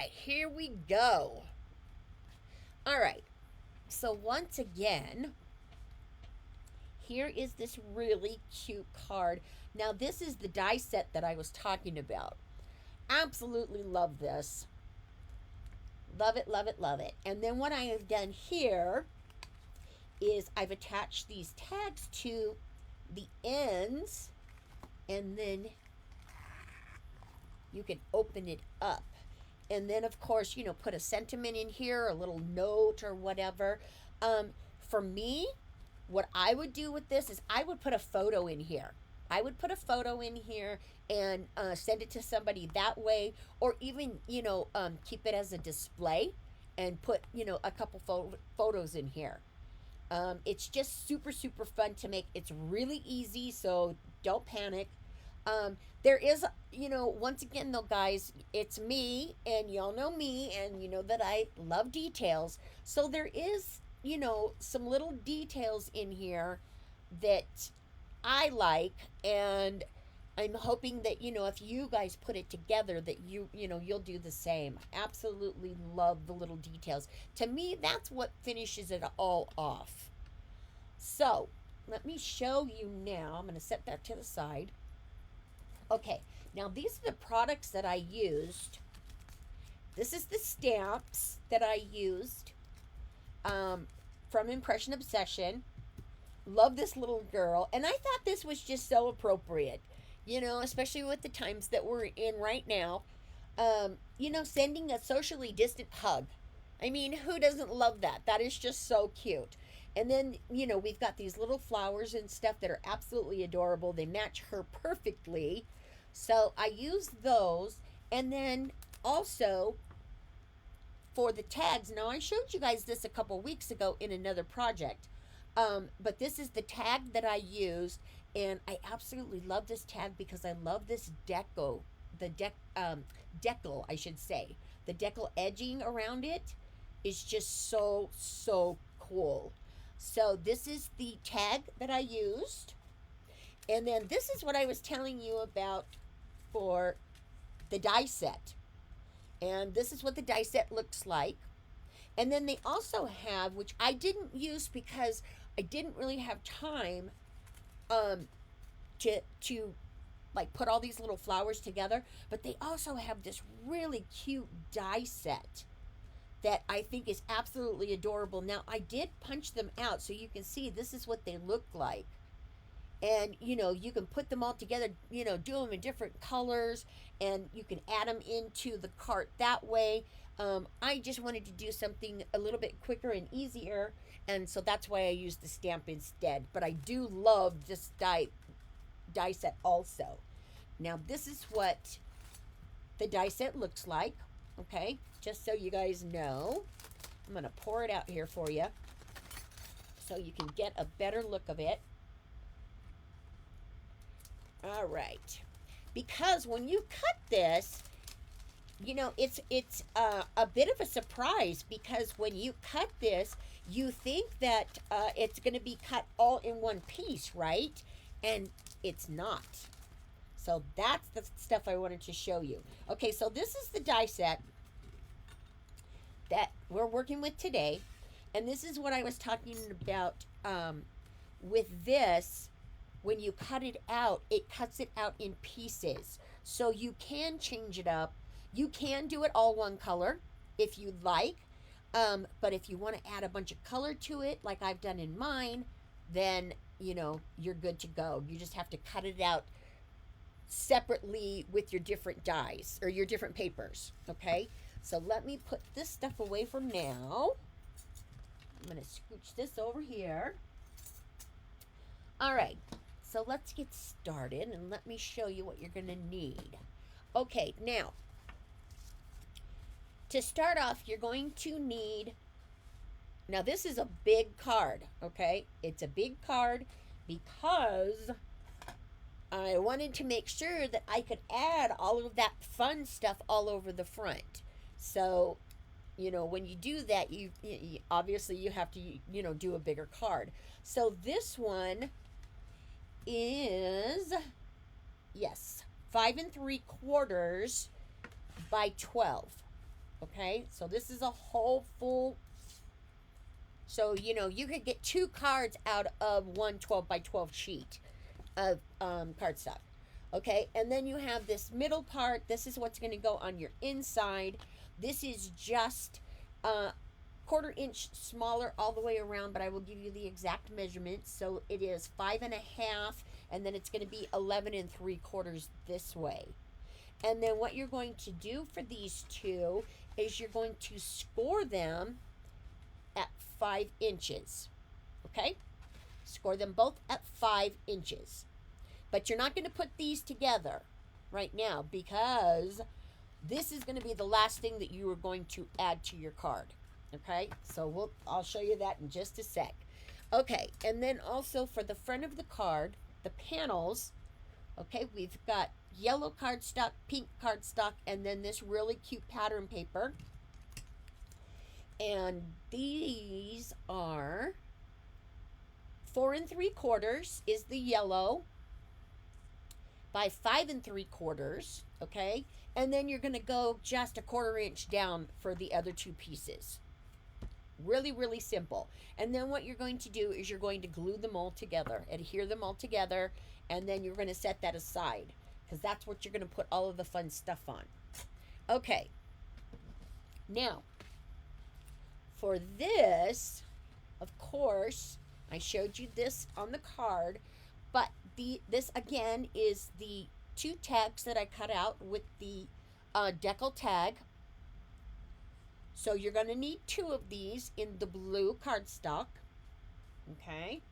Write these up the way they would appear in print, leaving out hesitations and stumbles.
right, here we go. All right, so once again, here is this really cute card. Now, this is the die set that I was talking about. Absolutely love this. Love it, love it, love it. And then what I have done here is I've attached these tags to the ends, and then you can open it up. And then, of course, put a sentiment in here, a little note or whatever. For me, what I would do with this is I would put a photo in here. I would put a photo in here and send it to somebody that way, or even, keep it as a display and put, a couple photos in here. It's just super, super fun to make. It's really easy, so don't panic. There is, once again, though, guys, it's me, and y'all know me, and you know that I love details. So there is, some little details in here that I like, and I'm hoping that, if you guys put it together, that you'll do the same. Absolutely love the little details. To me, that's what finishes it all off. So, let me show you now. I'm going to set that to the side. Okay, now these are the products that I used. This is the stamps that I used from Impression Obsession. Love this little girl. And I thought this was just so appropriate, especially with the times that we're in right now. Sending a socially distant hug. I mean, who doesn't love that? That is just so cute. And then, we've got these little flowers and stuff that are absolutely adorable. They match her perfectly. So I use those. And then also for the tags, now I showed you guys this a couple weeks ago in another project. But this is the tag that I used. And I absolutely love this tag because I love this decal, I should say. The decal edging around it is just so, so cool. So this is the tag that I used. And then this is what I was telling you about for the die set. And this is what the die set looks like. And then they also have, which I didn't use because I didn't really have time to like put all these little flowers together, but they also have this really cute die set that I think is absolutely adorable. Now, I did punch them out so you can see this is what they look like. And, you can put them all together, do them in different colors, and you can add them into the cart that way. I just wanted to do something a little bit quicker and easier, and so that's why I used the stamp instead. But I do love this die set also. Now, this is what the die set looks like, okay? Just so you guys know. I'm going to pour it out here for you so you can get a better look of it. All right. Because when you cut this, it's a bit of a surprise because when you cut this, you think that it's going to be cut all in one piece, right? And it's not. So that's the stuff I wanted to show you. Okay, so this is the die set that we're working with today. And this is what I was talking about with this. When you cut it out, it cuts it out in pieces. So you can change it up. You can do it all one color if you'd like. But if you want to add a bunch of color to it, like I've done in mine, then, you're good to go. You just have to cut it out separately with your different dies or your different papers, okay? So let me put this stuff away for now. I'm going to scooch this over here. All right, so let's get started and let me show you what you're going to need. Okay, now, to start off, you're going to need, now this is a big card, okay? It's a big card because I wanted to make sure that I could add all of that fun stuff all over the front. So, when you do that, you obviously you have to, do a bigger card. So this one is, yes, 5 3/4 by 12. Okay, so this is a whole full, so you could get 2 cards out of one 12 by 12 sheet of cardstock. Okay, and then you have this middle part. This is what's going to go on your inside. This is just 1/4 inch smaller all the way around, but I will give you the exact measurements. So it is 5.5, and then it's going to be 11 3/4 this way. And then what you're going to do for these two is you're going to score them at 5 inches. Okay? Score them both at 5 inches. But you're not going to put these together right now because this is going to be the last thing that you are going to add to your card. Okay? So I'll show you that in just a sec. Okay, and then also for the front of the card, the panels, okay, we've got yellow cardstock, pink cardstock, and then this really cute pattern paper. And these are 4 3/4 is the yellow by 5 3/4, okay? And then you're going to go just a 1/4 inch down for the other two pieces. Really, really simple. And then what you're going to do is you're going to glue them all together, adhere them all together, and then you're going to set that aside because that's what you're going to put all of the fun stuff on. Okay. Now, for this, of course, I showed you this on the card, but this again is the 2 tags that I cut out with the decal tag. So you're going to need 2 of these in the blue cardstock. Okay.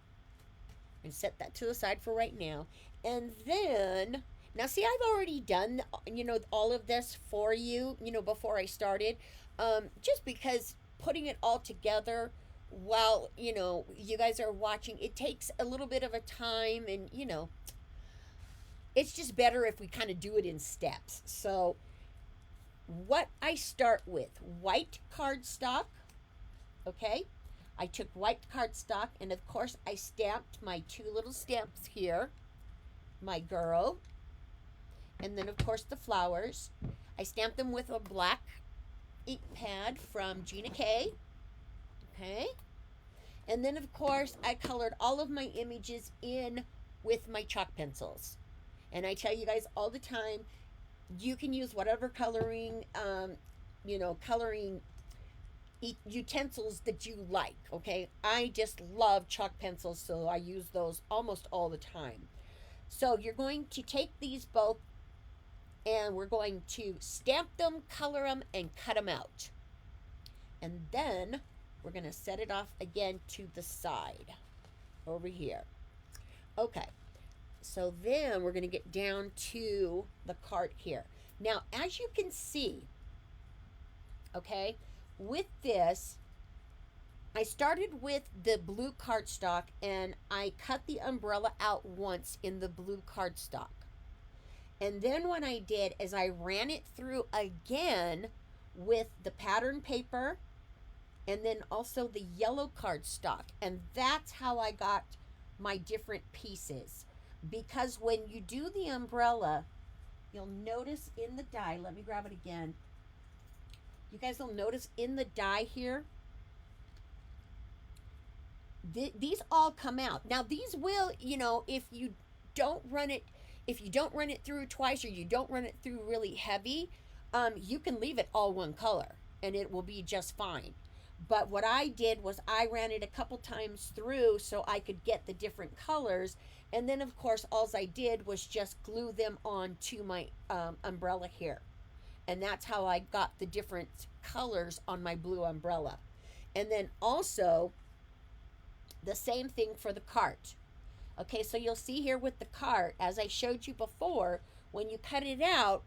And set that to the side for right now. And then, now see, I've already done, all of this for you, before I started. Just because putting it all together while, you guys are watching, it takes a little bit of a time and, it's just better if we kind of do it in steps. So what I start with, white cardstock, okay? I took white cardstock and of course I stamped my 2 little stamps here, my girl, and then of course the flowers. I stamped them with a black ink pad from Gina K, okay? And then of course I colored all of my images in with my chalk pencils. And I tell you guys all the time, you can use whatever coloring, coloring utensils that you like, okay? I just love chalk pencils, so I use those almost all the time. So you're going to take these both and we're going to stamp them, color them, and cut them out. And then we're going to set it off again to the side over here. Okay. So then we're going to get down to the card here. Now, as you can see, okay, with this, I started with the blue cardstock and I cut the umbrella out once in the blue cardstock. And then what I did is I ran it through again with the pattern paper and then also the yellow cardstock. And that's how I got my different pieces. Because when you do the umbrella, you'll notice in the die, let me grab it again. You guys will notice in the die here, these all come out. Now these will, if you don't run it through twice or you don't run it through really heavy, you can leave it all one color and it will be just fine. But what I did was I ran it a couple times through so I could get the different colors. And then, of course, all I did was just glue them onto my umbrella here. And that's how I got the different colors on my blue umbrella. And then also, the same thing for the cart. Okay, so you'll see here with the cart, as I showed you before, when you cut it out,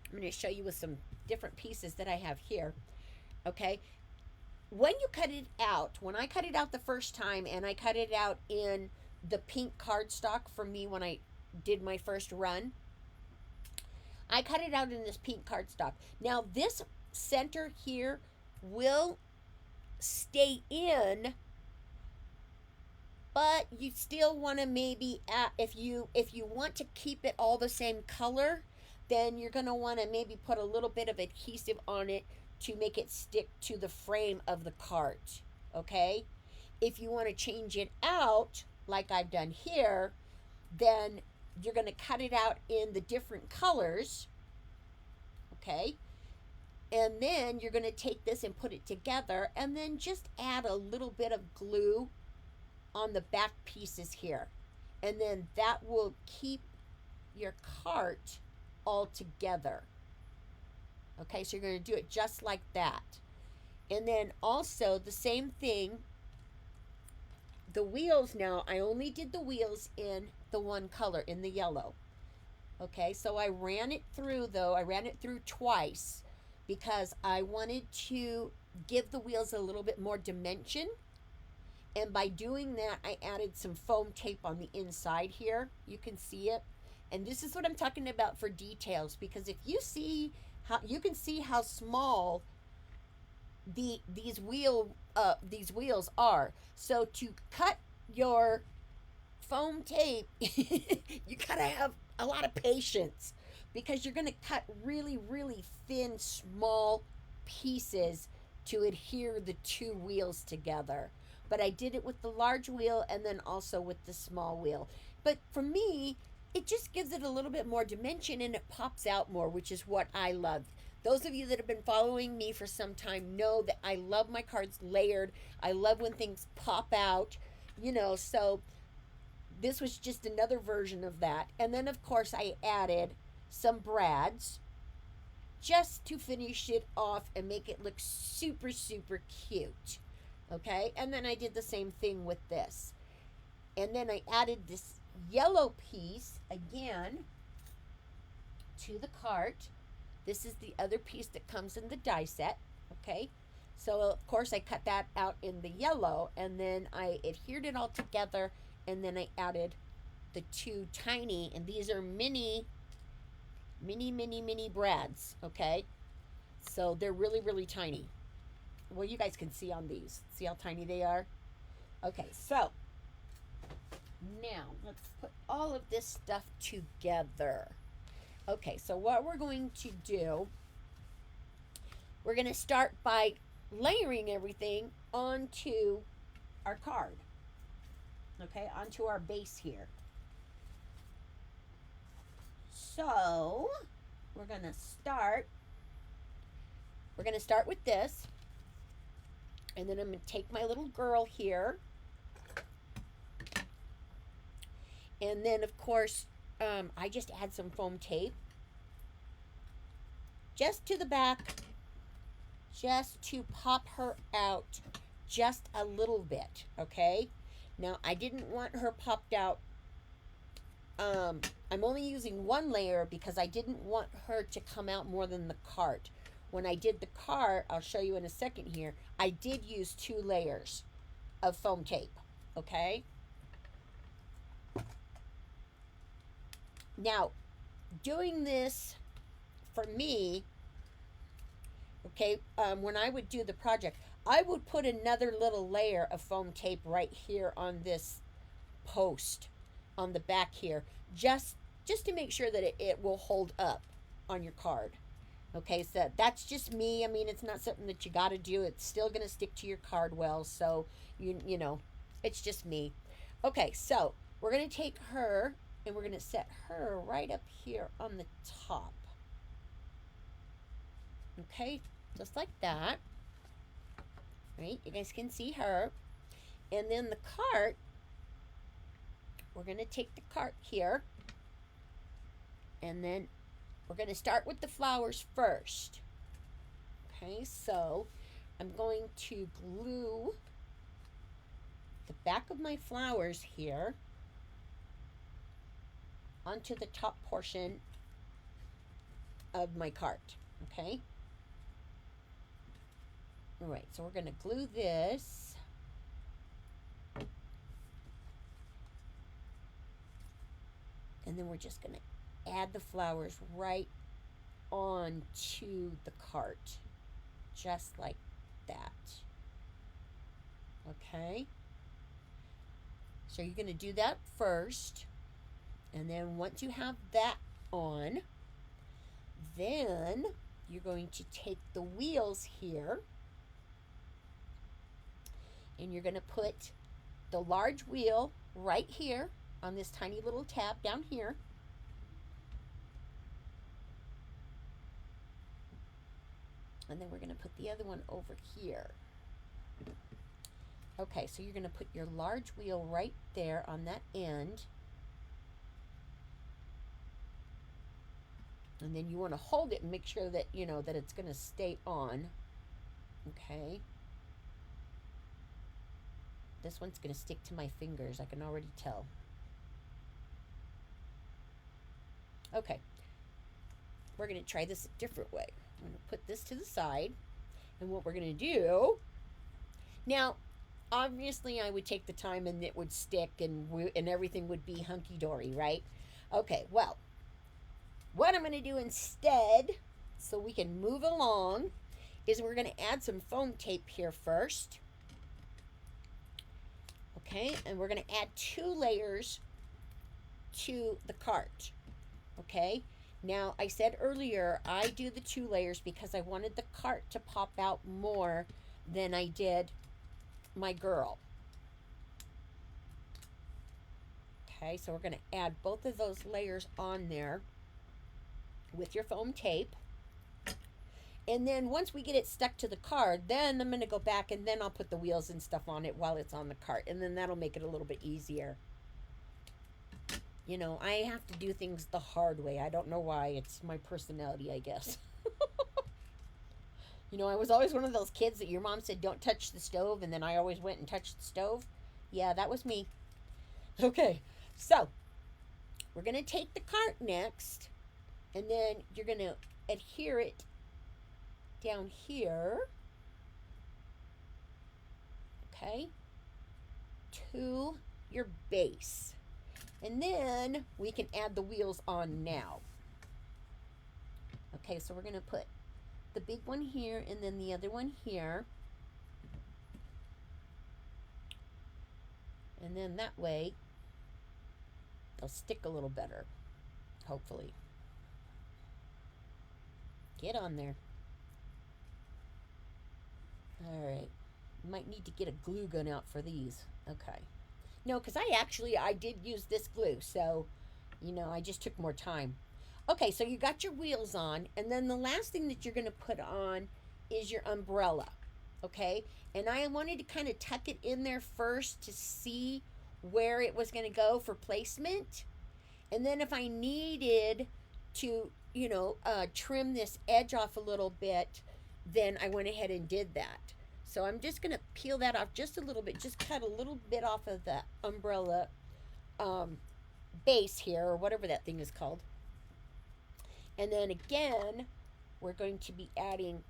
I'm going to show you with some different pieces that I have here. Okay, when you cut it out, when I cut it out the first time and I cut it out in the pink cardstock for me when I did my first run, I cut it out in this pink cardstock. Now this center here will stay in, but you still want to maybe if you want to keep it all the same color, then you're going to want to maybe put a little bit of adhesive on it to make it stick to the frame of the cart. Okay? If you want to change it out, like I've done here, then you're going to cut it out in the different colors. Okay? And then you're going to take this and put it together and then just add a little bit of glue on the back pieces here. And then that will keep your cart all together. Okay, so you're going to do it just like that. And then also the same thing, the wheels now, I only did the wheels in the one color, in the yellow. Okay, so I ran it through though, I ran it through twice because I wanted to give the wheels a little bit more dimension. And by doing that, I added some foam tape on the inside here. You can see it. And this is what I'm talking about for details, because if you see how, you can see how small these wheels are. So to cut your foam tape, you gotta have a lot of patience, because you're gonna cut really, really thin, small pieces to adhere the two wheels together. But I did it with the large wheel and then also with the small wheel. But for me, it just gives it a little bit more dimension and it pops out more, which is what I love. Those of you that have been following me for some time know that I love my cards layered. I love when things pop out, so this was just another version of that. And then, of course, I added some brads just to finish it off and make it look super, super cute. Okay, and then I did the same thing with this. And then I added this yellow piece again to the cart. This is the other piece that comes in the die set. Okay, so of course I cut that out in the yellow, and then I adhered it all together, and then I added the two tiny, and these are mini brads. Okay, so they're really, really tiny. Well, you guys can see on these. See how tiny they are? Okay, so now let's put all of this stuff together. Okay, so what we're going to do, we're going to start by layering everything onto our card. Okay, onto our base here. So we're going to start with this. And then I'm going to take my little girl here. And then, of course, I just add some foam tape. Just to the back. Just to pop her out just a little bit. Okay? Now, I didn't want her popped out. I'm only using one layer because I didn't want her to come out more than the cart. When I did the cart, I'll show you in a second here, I did use 2 layers of foam tape, okay? Now, doing this for me, okay, when I would do the project, I would put another little layer of foam tape right here on this post on the back here, just to make sure that it will hold up on your card. Okay, so that's just me. I mean, it's not something that you got to do. It's still going to stick to your card well, so, you know, it's just me. Okay, so we're going to take her, and we're going to set her right up here on the top. Okay, just like that. Right, you guys can see her. And then the cart, we're going to take the cart here, and then we're going to start with the flowers first. Okay, so I'm going to glue the back of my flowers here onto the top portion of my cart. Okay. All right, so we're going to glue this. And then we're just going to add the flowers right onto the cart, just like that. Okay, so you're going to do that first, and then once you have that on, Then you're going to take the wheels here and you're going to put the large wheel right here on this tiny little tab down here. And then we're going to put the other one over here. Okay, so you're going to put your large wheel right there on that end. And then you want to hold it and make sure that, you know, that it's going to stay on. Okay. This one's going to stick to my fingers. I can already tell. Okay. We're going to try this a different way. I'm going to put this to the side. And what we're going to do... Now, obviously I would take the time and it would stick and everything would be hunky-dory, right? Okay, well, what I'm going to do instead, so we can move along, is we're going to add some foam tape here first. Okay, and we're going to add 2 layers to the cart. Okay, now I said earlier I do the 2 layers because I wanted the cart to pop out more than I did my girl. Okay, so we're going to add both of those layers on there with your foam tape. And then once we get it stuck to the card, then I'm going to go back and then I'll put the wheels and stuff on it while it's on the cart. And then that'll make it a little bit easier. You know, I have to do things the hard way. I don't know why. It's my personality, I guess. You know, I was always one of those kids that your mom said, don't touch the stove. And then I always went and touched the stove. Yeah, that was me. Okay, so we're going to take the cart next. And then you're going to adhere it down here, okay, to your base. And then we can add the wheels on now. Okay, so we're going to put the big one here and then the other one here. And then that way they'll stick a little better, hopefully. Get on there. All right. Might need to get a glue gun out for these. Okay. No, because I did use this glue, so, you know, I just took more time. Okay, so you got your wheels on, and then the last thing that you're going to put on is your umbrella, okay? And I wanted to kind of tuck it in there first to see where it was going to go for placement. And then if I needed to, you know, trim this edge off a little bit, then I went ahead and did that. So I'm just going to peel that off just a little bit, just cut a little bit off of the umbrella base here, or whatever that thing is called. And then again, we're going to be adding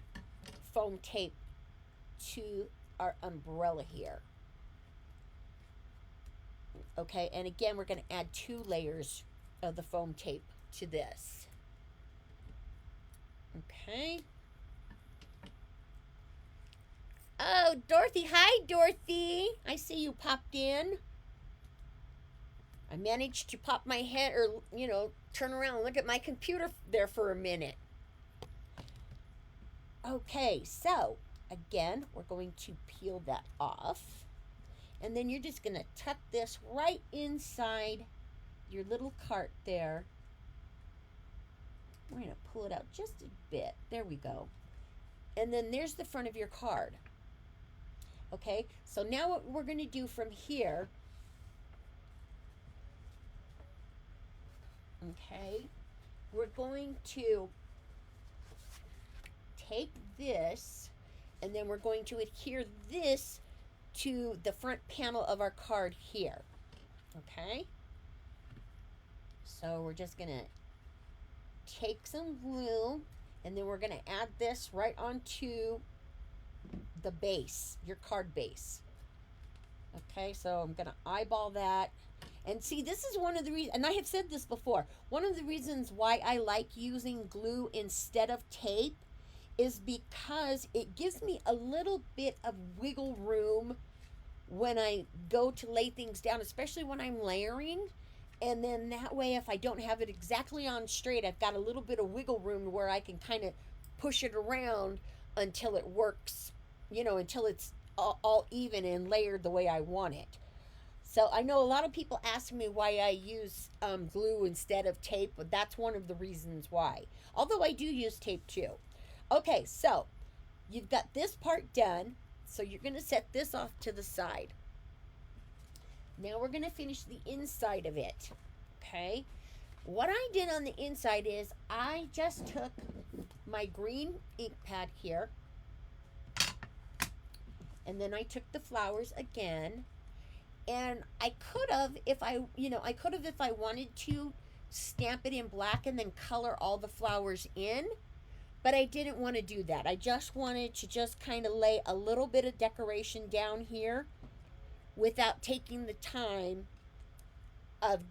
foam tape to our umbrella here. Okay, and again, we're going to add 2 layers of the foam tape to this. Okay. Oh, Dorothy. Hi, Dorothy. I see you popped in. I managed to pop my head, or, you know, turn around and look at my computer there for a minute. Okay, so, again, we're going to peel that off. And then you're just going to tuck this right inside your little cart there. We're going to pull it out just a bit. There we go. And then there's the front of your card. Okay, so now what we're going to do from here, okay, we're going to take this and then we're going to adhere this to the front panel of our card here. Okay, so we're just going to take some glue and then we're going to add this right onto the base, your card base. Okay, so I'm going to eyeball that. And see, this is one of the reasons, and I have said this before, one of the reasons why I like using glue instead of tape is because it gives me a little bit of wiggle room when I go to lay things down, especially when I'm layering. And then that way, if I don't have it exactly on straight, I've got a little bit of wiggle room where I can kind of push it around until it works, until it's all even and layered the way I want it. So I know a lot of people ask me why I use glue instead of tape, but that's one of the reasons why. Although I do use tape too. Okay, so you've got this part done. So you're going to set this off to the side. Now we're going to finish the inside of it. Okay. What I did on the inside is I just took my green ink pad here, and then I took the flowers again, and I could have if I wanted to stamp it in black and then color all the flowers in, but I didn't want to do that. I just wanted to just kind of lay a little bit of decoration down here without taking the time of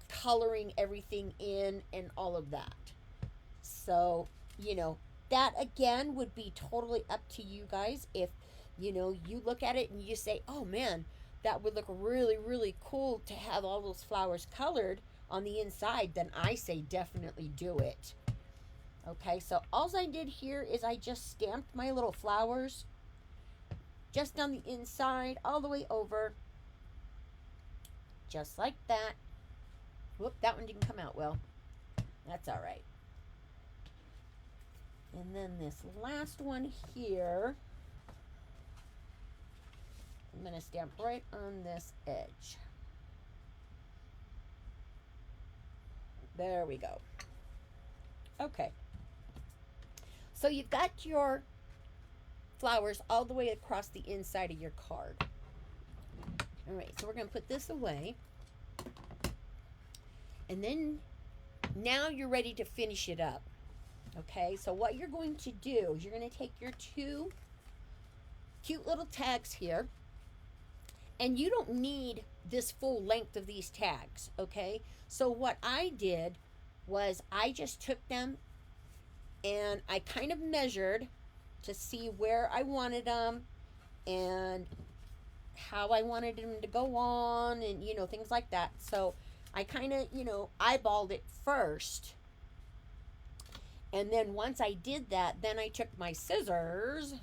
coloring everything in and all of that. So that again would be totally up to you guys. If you look at it and you say, oh man, that would look really, really cool to have all those flowers colored on the inside, then I say definitely do it. Okay, so all I did here is I just stamped my little flowers just on the inside all the way over, just like that. Whoop, that one didn't come out well. That's all right. And then this last one here, I'm going to stamp right on this edge. There we go. Okay. So you've got your flowers all the way across the inside of your card. All right, so we're going to put this away. And then now you're ready to finish it up. Okay, so what you're going to do is you're going to take your two cute little tags here, and you don't need this full length of these tags, okay? So what I did was I just took them and I kind of measured to see where I wanted them and how I wanted them to go on and, things like that. So I kind of, eyeballed it first. And then once I did that, then I took my scissors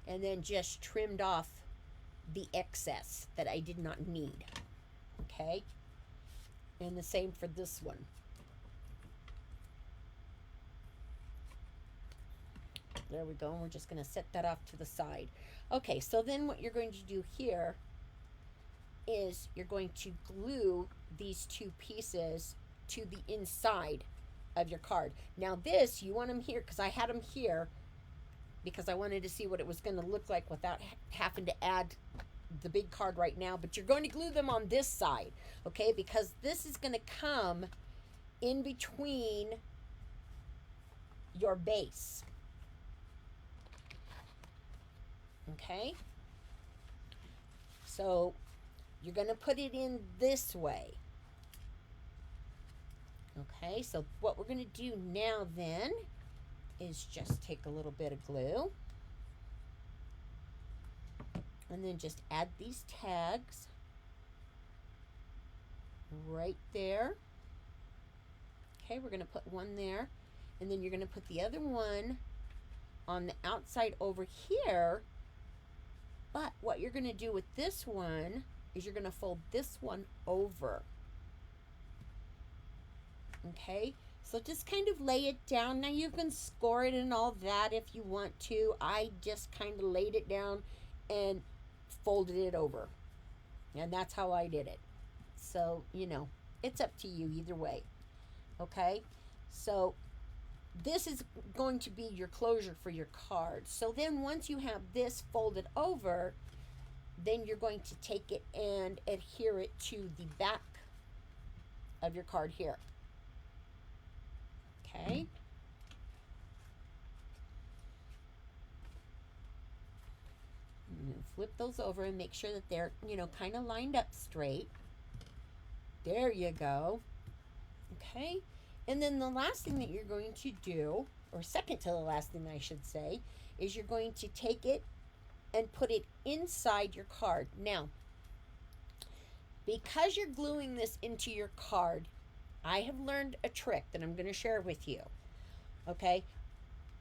and then just trimmed off the excess that I did not need. Okay? And the same for this one. There we go. And we're just going to set that off to the side. Okay, so then what you're going to do here is you're going to glue these two pieces to the inside of your card. Now this, you want them here, because I had them here because I wanted to see what it was going to look like without having to add the big card right now. But you're going to glue them on this side, okay? Because this is going to come in between your base. Okay? So you're going to put it in this way. Okay, so what we're going to do now then is just take a little bit of glue and then just add these tags right there. Okay, we're going to put one there, and then you're going to put the other one on the outside over here. But what you're going to do with this one is you're going to fold this one over. Okay, so just kind of lay it down. Now you can score it and all that if you want to. I just kind of laid it down and folded it over. And that's how I did it. So, it's up to you either way. Okay, so this is going to be your closure for your card. So then once you have this folded over, then you're going to take it and adhere it to the back of your card here. Okay. Flip those over and make sure that they're, kind of lined up straight. There you go. Okay. And then the last thing that you're going to do, or second to the last thing I should say, is you're going to take it and put it inside your card. Now, because you're gluing this into your card, I have learned a trick that I'm going to share with you. Okay?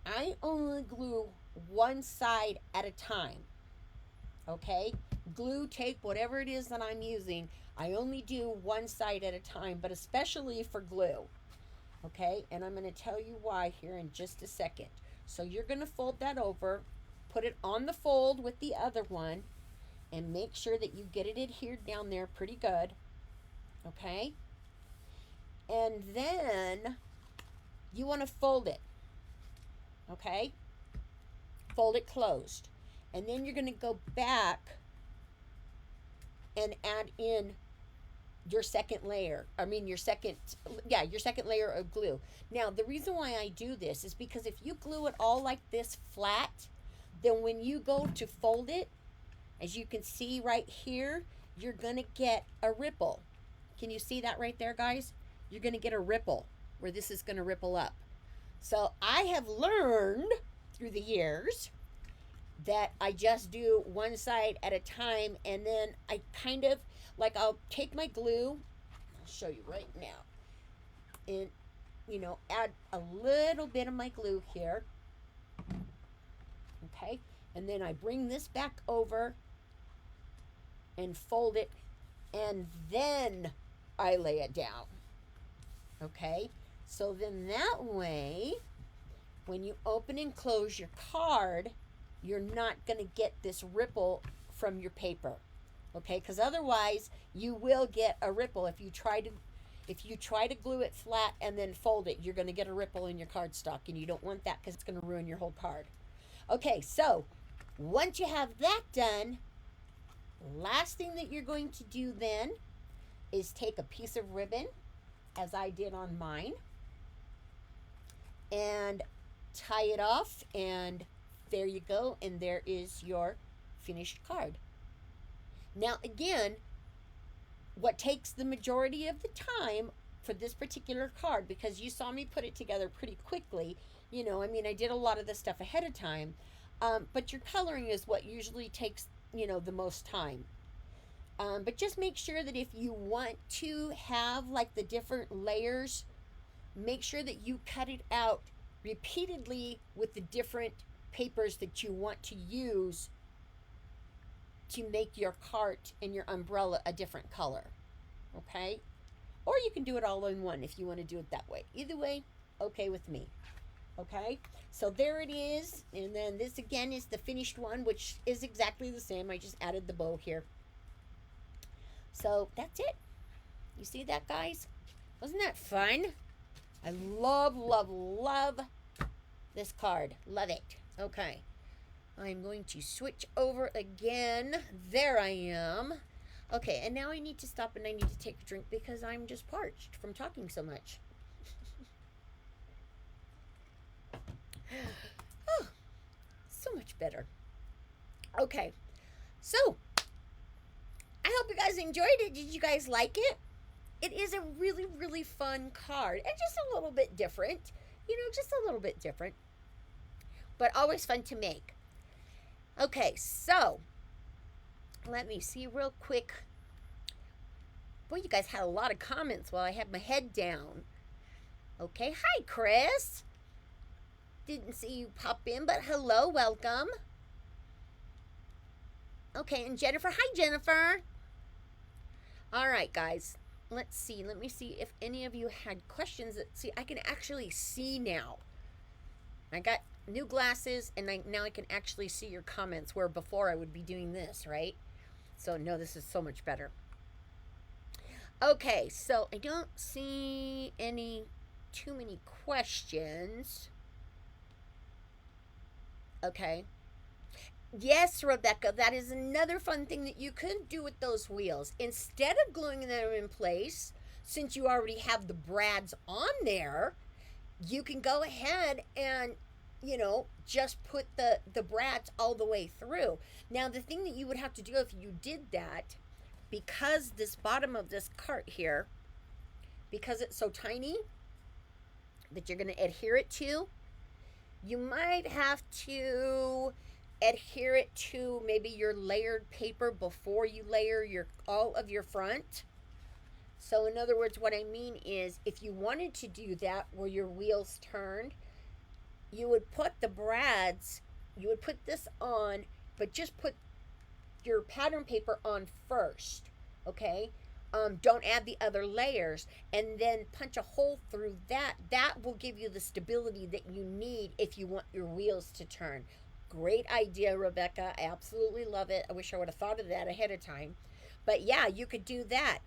I only glue one side at a time. Okay? Glue, tape, whatever it is that I'm using, I only do one side at a time, but especially for glue. Okay? And I'm going to tell you why here in just a second. So you're going to fold that over, put it on the fold with the other one, and make sure that you get it adhered down there pretty good. Okay? And then you want to fold it. Okay? Fold it closed. And then you're going to go back and add in your second layer. Your second layer of glue. Now, the reason why I do this is because if you glue it all like this flat, then when you go to fold it, as you can see right here, you're going to get a ripple. Can you see that right there, guys? You're going to get a ripple where this is going to ripple up. So I have learned through the years that I just do one side at a time, and then I kind of, like, I'll take my glue, I'll show you right now, and, add a little bit of my glue here, okay, and then I bring this back over and fold it, and then I lay it down, okay, so then that way, when you open and close your card, you're not going to get this ripple from your paper, okay? Because otherwise, you will get a ripple if you try to glue it flat and then fold it. You're going to get a ripple in your cardstock, and you don't want that because it's going to ruin your whole card. Okay, so once you have that done, last thing that you're going to do then is take a piece of ribbon, as I did on mine, and tie it off, and there you go, and there is your finished card. Now again, what takes the majority of the time for this particular card, because you saw me put it together pretty quickly, I did a lot of this stuff ahead of time, but your coloring is what usually takes, the most time. But just make sure that if you want to have like the different layers, make sure that you cut it out repeatedly with the different papers that you want to use to make your cart and your umbrella a different color, okay? Or you can do it all in one if you want to do it that way. Either way, okay with me, okay? So there it is, and then this again is the finished one, which is exactly the same. I just added the bow here. So that's it. You see that, guys? Wasn't that fun? I love, love, love this card. Love it. Okay. I'm going to switch over again. There I am. Okay, and now I need to stop and I need to take a drink because I'm just parched from talking so much. Oh, so much better. Okay, so I hope you guys enjoyed it. Did you guys like it? It is a really, really fun card and just a little bit different. Just a little bit different, but always fun to make. Okay, so let me see real quick. Boy, you guys had a lot of comments while I had my head down. Okay, hi, Chris. Didn't see you pop in, but hello, welcome. Okay, and Jennifer, hi, Jennifer. All right, guys, let's see. Let me see if any of you had questions. See, I can actually see now. I got new glasses, and now I can actually see your comments, where before I would be doing this, right? So, no, this is so much better. Okay, so I don't see too many questions. Okay. Yes, Rebecca, that is another fun thing that you could do with those wheels. Instead of gluing them in place, since you already have the brads on there, you can go ahead and just put the brads all the way through. Now, the thing that you would have to do if you did that, because this bottom of this cart here, because it's so tiny that you're going to adhere it to, you might have to adhere it to maybe your layered paper before you layer your all of your front. So in other words, what I mean is if you wanted to do that where your wheels turned, you would put the brads, you would put this on, but just put your pattern paper on first, okay? Don't add the other layers, and then punch a hole through that. That will give you the stability that you need if you want your wheels to turn. Great idea, Rebecca. I absolutely love it. I wish I would have thought of that ahead of time. But yeah, you could do that.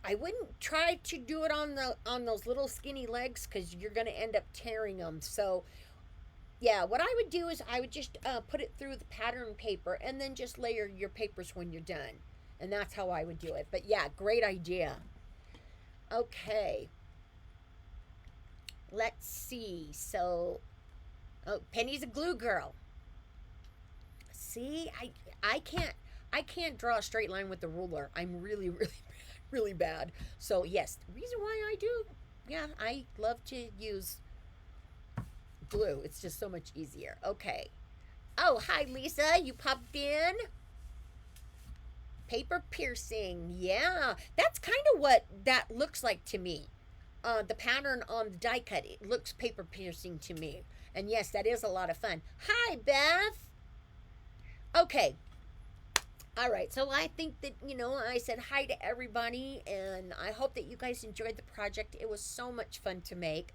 I wouldn't try to do it on those little skinny legs because you're going to end up tearing them. So yeah, what I would do is I would just put it through the pattern paper and then just layer your papers when you're done. And that's how I would do it. But yeah, great idea. Okay. Let's see. So, oh, Penny's a glue girl. See, I can't draw a straight line with the ruler. I'm really really bad. So, yes, the reason why I do, yeah, I love to use glue. It's just so much easier. Okay. Oh, hi Lisa, you popped in. Paper piercing. Yeah, that's kind of what that looks like to me. The pattern on the die cut, it looks paper piercing to me. And yes, that is a lot of fun. Hi, Beth. Okay. All right. So I think that, I said hi to everybody, and I hope that you guys enjoyed the project. It was so much fun to make.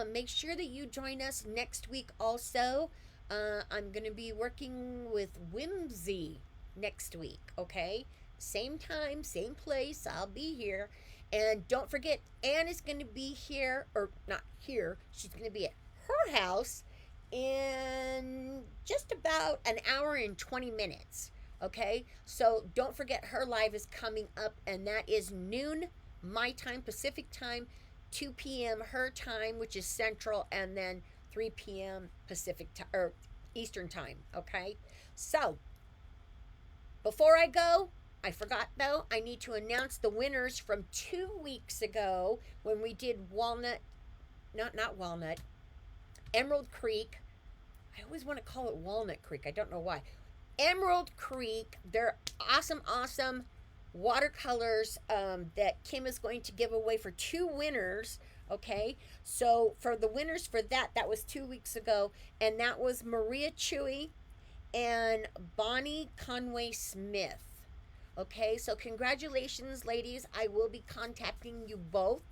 Make sure that you join us next week also. I'm going to be working with Whimsy next week, okay? Same time, same place. I'll be here. And don't forget, Anne is going to be here, or not here, she's going to be at her house in just about an hour and 20 minutes, okay? So don't forget, her live is coming up, and that is noon my time, Pacific time, 2 p.m. her time, which is Central, and then 3 p.m. Pacific time, or Eastern time, okay? So before I go, I forgot though, I need to announce the winners from 2 weeks ago when we did not Walnut, Emerald Creek. I always want to call it Walnut Creek. I don't know why. Emerald Creek. They're awesome watercolors that Kim is going to give away for 2 winners. Okay, so for the winners for that was 2 weeks ago, and that was Maria Chewy and Bonnie Conway Smith. Okay, so congratulations, ladies. I will be contacting you both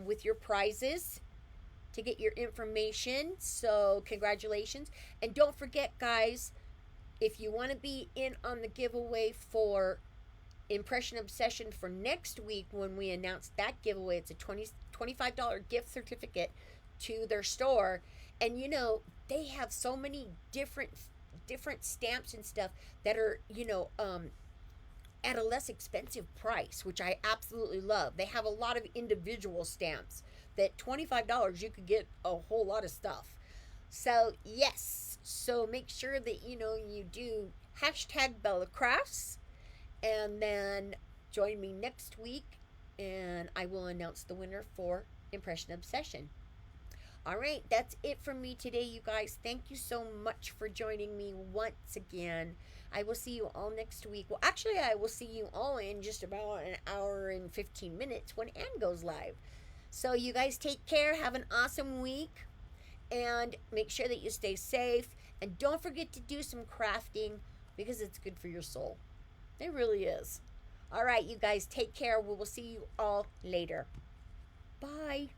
with your prizes to get your information. So congratulations. And don't forget, guys, if you want to be in on the giveaway for Impression Obsession for next week when we announce that giveaway, it's a $25 gift certificate to their store. And they have so many different stamps and stuff that are at a less expensive price, which I absolutely love. They have a lot of individual stamps that $25 you could get a whole lot of stuff. So yes, so make sure that you do hashtag Bella Crafts, and then join me next week and I will announce the winner for Impression Obsession. All right, that's it from me today, you guys. Thank you so much for joining me once again. I will see you all next week. Well, actually, I will see you all in just about an hour and 15 minutes when Anne goes live. So you guys take care. Have an awesome week. And make sure that you stay safe. And don't forget to do some crafting because it's good for your soul. It really is. All right, you guys take care. We will see you all later. Bye.